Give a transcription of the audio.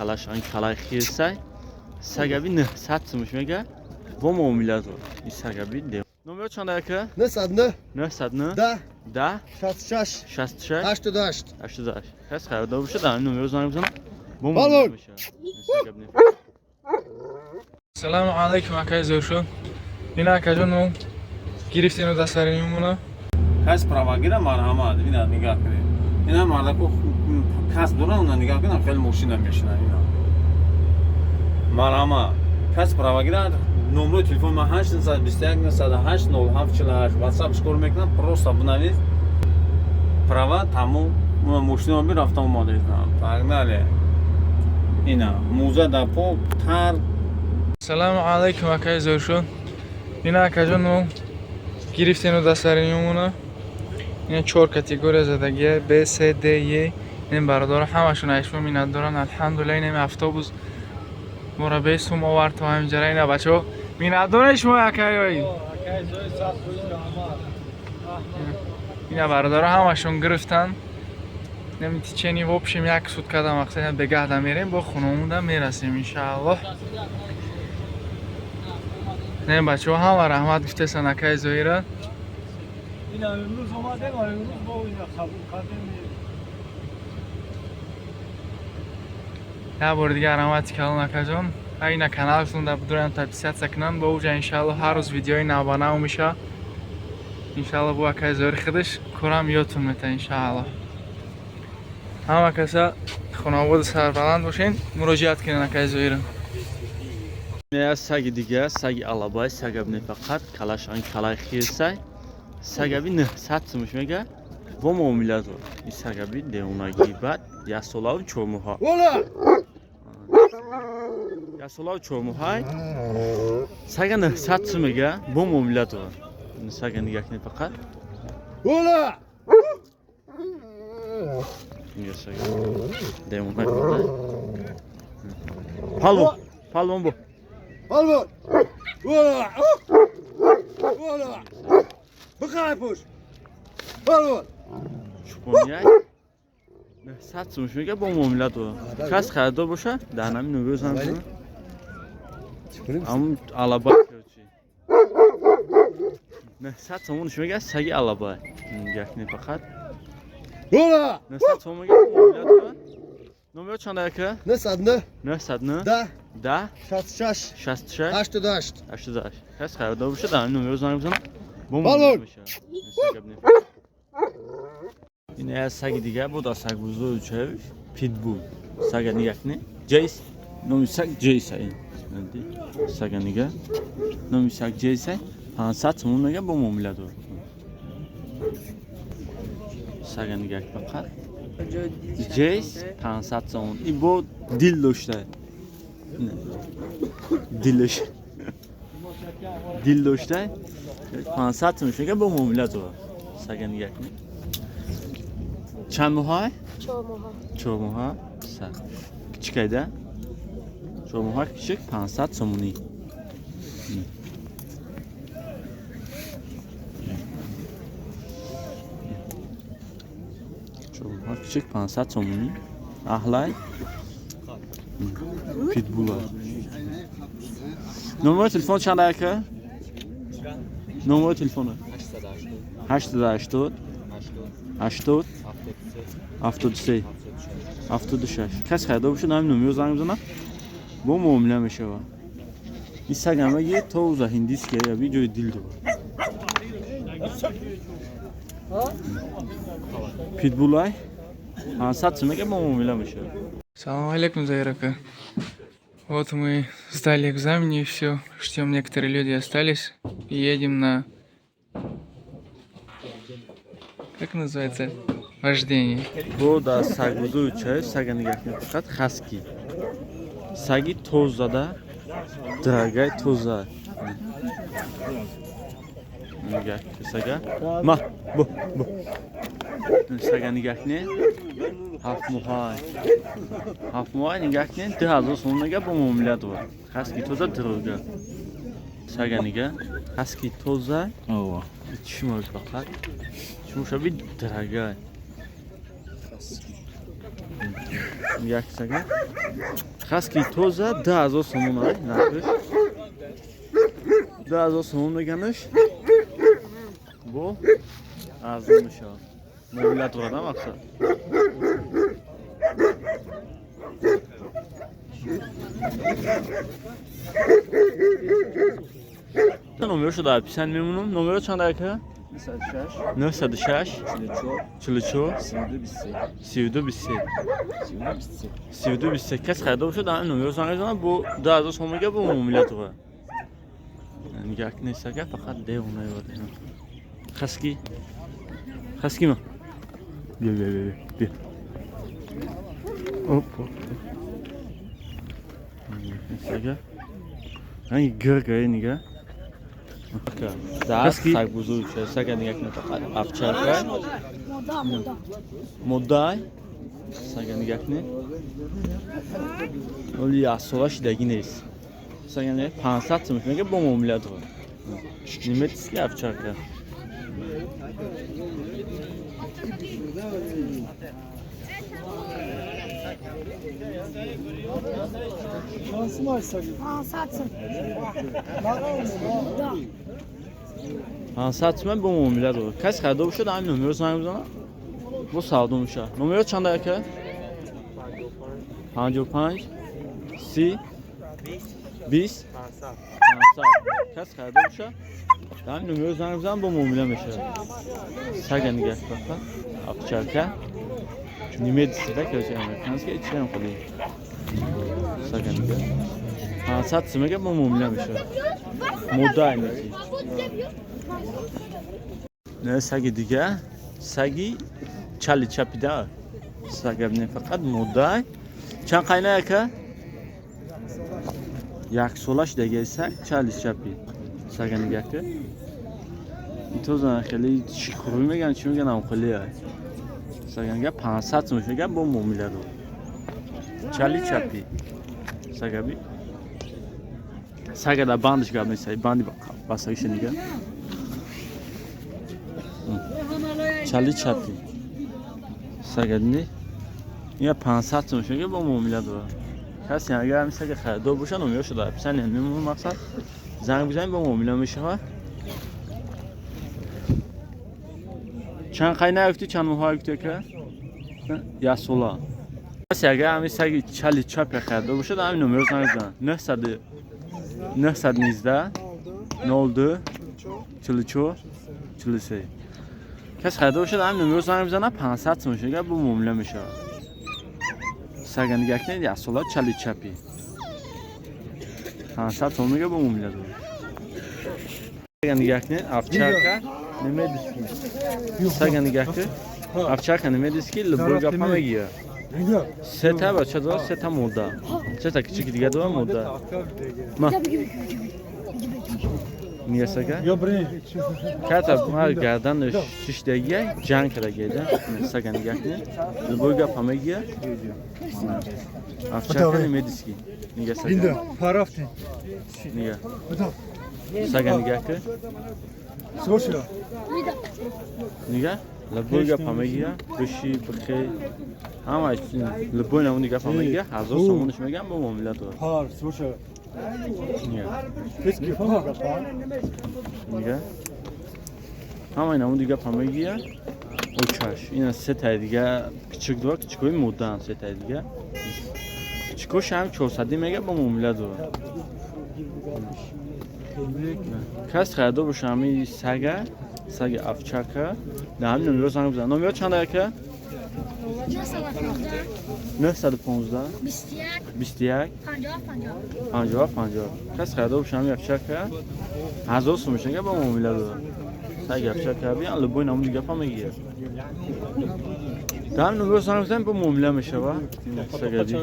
калашан калай хирсай сагаби 900 сумш мега бо муомиладо ин сагаби де номер чанда яка 909 909 10 10 66 66 88 88 хас харда боша дар номер зонг бизанам бо Балон. муомилад меша сагаби Салому алейкум акай зӯршон. Ина акаҷону гирифтину дастаримуна. Кас правагира марҳамат ина нигоҳ кунед. Ина мардаку кас дора уна нигоҳ кунед хеле мошина мешина ина. Марҳамат. Кас правагира номер телефон ма 821 908 0748 WhatsApp шкор мекунам просто бунавиз. Права тамом мошина ми рафтам омода изнам. Погнали. Ина муза да по тар. Салому алейкум акай зӯршон. Ина акаҷону гирифтину дастаримуна. Ина 4 категория задагия Б, С, Д, Е. Ин бародаро ҳамашон айшмо минат доран. Алҳамдулилла ин автобус мора бесум овард то ҳаминҷара. Ина бачаҳо минат дора шумо акаёй. Ина бародаро ҳамашон гирифтан. Нами тичени в общем як суткада мақсад бегаҳ да мерем бо хуномуда мерасем иншааллоҳ. Не бачаҳо ҳама раҳмат гуфтесан акай зоира. Ина имрӯз омадем, имрӯз бо ина қабул кардем. Я бор дигар раҳмати калон акаҷон. Ина каналатон да будурам подписатсия кунанд бо уҷа иншааллоҳ ҳар рӯз видеои нав меша. Иншааллоҳ бо акай зоир худаш курам ёдтун мета иншааллоҳ. ҳама каса хонаводи сарбаланд бошен муроҷиат кунен акай зоира. я саги дига саги алабай сагаби нефақат калашан калай хирсай сагаби 900 сумш мега бо муомиладо ин сагаби деунаги бад ясолаву 4 моҳа Вола! ясолаву 4 моҳай сага 900 сум мега бо муомиладо ин сага нигах нефақат Вола! инҷа сага деунаги бад палвон палвон бо Албон! Вола! Вола! Бухай пуш! Албон! шупоняй 900 сумш мега бо муомиладо кас харидор боша дар нами номер занг бизанам ам алаба чӣ 900 сомонш мега саги алаба як нефақат Вола! 900 сомон мега бо муомиладо номер чанда яка 909 909 10 10 66 66 88 88 кас харидор боша дар номер занг бизанам бо Балон. муомилад меша ин я саги дигар буд аз сагбузори чавиш питбул сага нигах не джейс номи саг джейс ин сага нигах номи саг джейс 500 сомон мега бо муомиладо сага нигах фақат джейс 500 сомон ин бо дил дошта дилаш дил дошта 500 сомон мега бо муомиладо сага нигах не чанд моҳай 4 моҳа сар кичикайда 4 моҳа кичик 500 сомонӣ кичик 500 сомонӣ аҳлай питбулай номери телефон чанда яка номери телефон 880 80 73 76 кас хайдо боша нами номер занг бизанам бо муомила мешава ин сагамаги тоуза ҳиндиския яби ҷои дил дора питбулай 500 сумега бо муомила мешава. Салам алейкум, Заирака. Вот мы сдали экзамен и все. Ждем, некоторые люди остались. И едем на... Как называется? Вождение. бо дар сагбузури чай сага нигах мефақат хаски саги тозада драгай тоза нигах сага ма бо сага нигах не 7 моҳай нигах не 2000 сомон мега бо муомила дор хаски тоза дрога сага нигах хаски тоза чишмо фақат чишмошаби драгай як сага خاصی توزه 10,000 سومون های نقدش 10,000 سومون میگنش bu arzonmuş ha. Mobilyat var da maksat. Numara şu da sen memnunum. Numara çanda yakı? 906 Çılıço Sivdu Bisse Sivdu Bisse Kes xayda şu da numara sana zaman bu daha da sonuna bu mobilyat var. Yani yak neyse ki fakat dev ona var. Xaski mi? Bir. Hop. Neyse hangi gırgır niga? Daha sag buzul şey saga niga ne fakat afçarka. Moday. Saga niga ne? Oli ya solaş degineyiz. Saga ne? Pansat mı? Çünkü bu mobilyat var. Nimet iski afçarka. Şansım açsa gibi. Pansat mı? Bu mobilyat var. Kaç kadar bu şu da aynı numara sanırım sana. Bu sağdım şu. Numara çanda yakı? 55 Si 20 Pansat. Kaç kadar bu şu? Tam numara sanırım bu mobilyat mı şu? Saga niga fakat afçarka. Nimedisi de köşe Amerikanski içten koyuyor. Saga niga. Pansat sımege bu mobilyat mı şu? Moda aynı şey. Ne sagi diye? Sagi çali çapida. Saga ne fakat moda. Çan kaynağı ka? Yak solaş da gelse çali çapi. Saga niga ka? تو زن خیلی چیکوری میگن چی میگن هم خیلی هست سگن گه 500 میشه گه با مومیله رو چالی چپی سگه بی سگه دا باندش گه میسایی باندی باسایش نیگه چالی چپی سگه دینی یا 500 میشه گه با مومیله رو کسی اگر همی سگه خریدو باشن امیده شده بسن یعنی میمون مقصد زنگ بزنیم با مومیله میشه ها چند قاینا افتی چند موها افتی که یا سولا اگر همی سگی چالی چپ خریده باشه دا همین نمره زنگ بزن 919 02 44 43 کس خریده باشه دا همین نمره زنگ بزنه 500 میشه اگر bu معامله میشه سگن دیگه یا سولا چالی چپی 500 میگه bu معامله داره سگن دیگه افچارکا نمیدیسکی سگن دیگه افچارکا نمیدیسکی لبرگا پامگیه سه تا بچه داره سه تا مودا سه تا küçük دیگه داره مودا ما niye sega Ya bre. kata var gardan şiş دیگه جنگ کرده گیده سگن دیگه لبرگا پامگیه افچارکا نمیدیسکی niye sega Binde. Parafti. niye سگن دیگه Soşya. Niga? Labuga pamagia, بشی بخیر همه لبون اون دیگه پامگیه هزار سومونش میگم با معامله تو Par. Soşya. niye Keski par. niye همه اون دیگه پامگیه o çaş yine سه تا دیگه küçük دو küçükoy moddan سه تا دیگه küçükoş هم 400 میگه با معامله تو کس خریده باشه همی سگ افچارکا نه همین نمره زنگ بزن نمره چنده که؟ 915 21 50 کس خریده باشه همی افچارکا 1000 سوم میشه که با معامله داره سگ افچارکا بیان لبوی نمون دیگه پا میگیره ده همین نمره زنگ بزن با معامله میشه با سگ دی